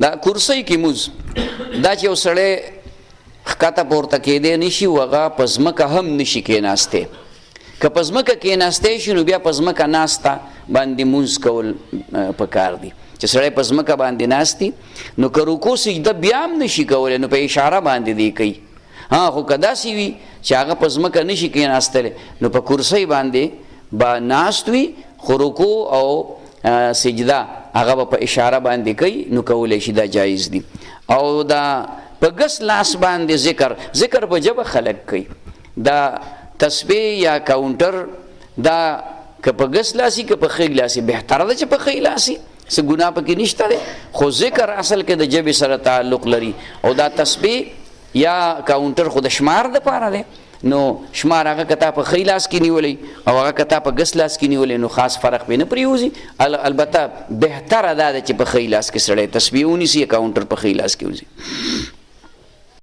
دا کرسی کې موز دا چې یو سړی ښکته پورته کېدی نشي او هغه په ځمکه هم نشي کېناستی که په ځمکه کېناستی شي نو بیا په ځمکه ناسته باندې مونځ کول پکار دي چې سړی په ځمکه باندې ناستی نو که رکوع سجده بیا هم نشي کولی نو په اشاره باندې دی کوي خو که داسې وي چې هغه په ځمکه نشي کېناستلی نو په کرسۍ باندې به ناست وي خو رکوع او سجده هغه به په اشاره باندې کوي نو کولی شي دا جایز دي او دا په ګس لاس باندې ذکر په ژبه خلک کوي دا تسبیح یا کاونټر دا که په ګس لاسي که په ښی لاسي بهتره ده چې په ښی لاسي څه ګناه پکې نشته دی خو ذکر اصل کې د ژبې سره تعلق لري او دا تسبیح یا کاونټر خو د شمار دپاره دی نو شمار هغه که تا په ښی لاس کې نیولی او هغه که تا په ګس لاس کې نیولی نو خاص فرق پرې نه پرېوځي البته بهتره دا ده چې په ښی لاس کې سړی تسبیح ونیسي یا کاونټر په ښی لاس کې وځي